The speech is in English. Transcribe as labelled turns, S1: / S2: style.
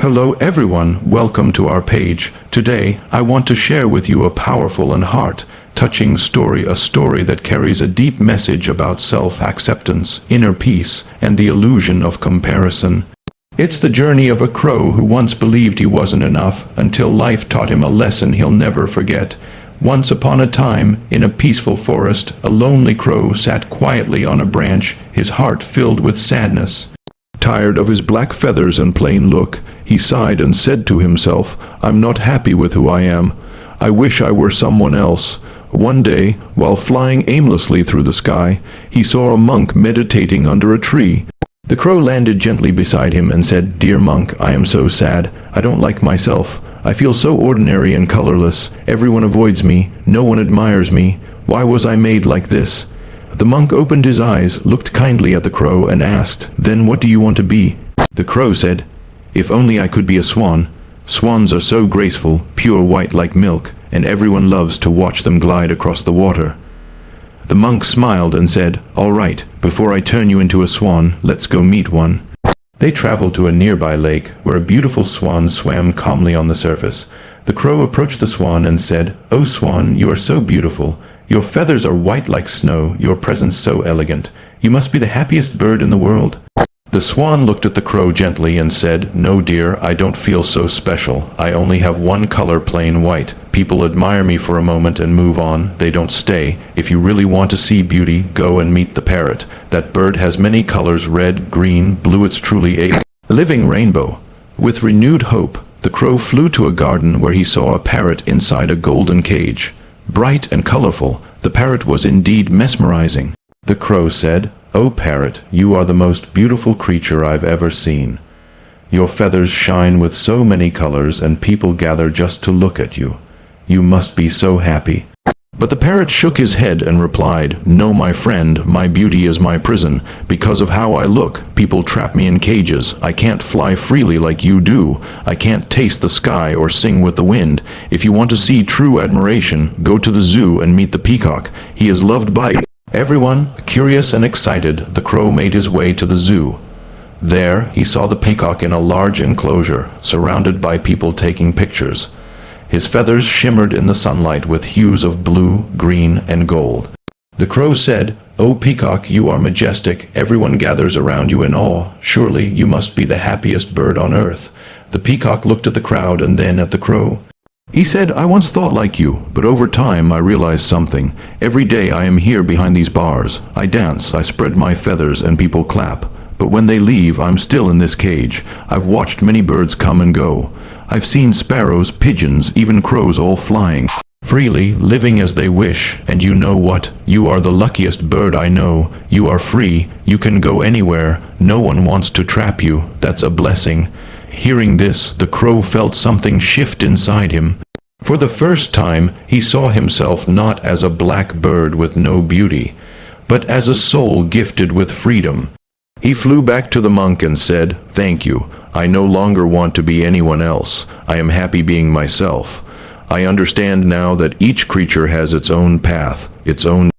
S1: Hello everyone, welcome to our page. Today, I want to share with you a powerful and heart-touching story, a story that carries a deep message about self-acceptance, inner peace, and the illusion of comparison. It's the journey of a crow who once believed he wasn't enough until life taught him a lesson he'll never forget. Once upon a time, in a peaceful forest, a lonely crow sat quietly on a branch, his heart filled with sadness. Tired of his black feathers and plain look, he sighed and said to himself, "I'm not happy with who I am. I wish I were someone else." One day, while flying aimlessly through the sky, he saw a monk meditating under a tree. The crow landed gently beside him and said, "Dear monk, I am so sad. I don't like myself. I feel so ordinary and colorless. Everyone avoids me. No one admires me. Why was I made like this?" The monk opened his eyes, looked kindly at the crow, and asked, "Then what do you want to be?" The crow said, "If only I could be a swan. Swans are so graceful, pure white like milk, and everyone loves to watch them glide across the water." The monk smiled and said, "All right, before I turn you into a swan, let's go meet one." They traveled to a nearby lake, where a beautiful swan swam calmly on the surface. The crow approached the swan and said, "Oh swan, you are so beautiful. Your feathers are white like snow, your presence so elegant. You must be the happiest bird in the world." The swan looked at the crow gently and said, "No dear, I don't feel so special. I only have one color, plain white. People admire me for a moment and move on. They don't stay. If you really want to see beauty, go and meet the parrot. That bird has many colors, red, green, blue. It's truly a living rainbow." With renewed hope, the crow flew to a garden where he saw a parrot inside a golden cage. Bright and colorful, the parrot was indeed mesmerizing. The crow said, "Oh parrot, you are the most beautiful creature I've ever seen. Your feathers shine with so many colors and people gather just to look at you. You must be so happy." But the parrot shook his head and replied, "No, my friend, my beauty is my prison. Because of how I look, people trap me in cages. I can't fly freely like you do. I can't taste the sky or sing with the wind. If you want to see true admiration, go to the zoo and meet the peacock. He is loved by everyone." Curious and excited, the crow made his way to the zoo. There, he saw the peacock in a large enclosure, surrounded by people taking pictures. His feathers shimmered in the sunlight with hues of blue, green, and gold. The crow said, "Oh peacock, you are majestic. Everyone gathers around you in awe. Surely you must be the happiest bird on earth." The peacock looked at the crowd and then at the crow. He said, "I once thought like you, but over time I realized something. Every day I am here behind these bars. I dance, I spread my feathers, and people clap. But when they leave, I'm still in this cage. I've watched many birds come and go. I've seen sparrows, pigeons, even crows all flying freely, living as they wish. And you know what? You are the luckiest bird I know. You are free. You can go anywhere. No one wants to trap you. That's a blessing." Hearing this, the crow felt something shift inside him. For the first time, he saw himself not as a black bird with no beauty, but as a soul gifted with freedom. He flew back to the monk and said, "Thank you. I no longer want to be anyone else. I am happy being myself. I understand now that each creature has its own path, its own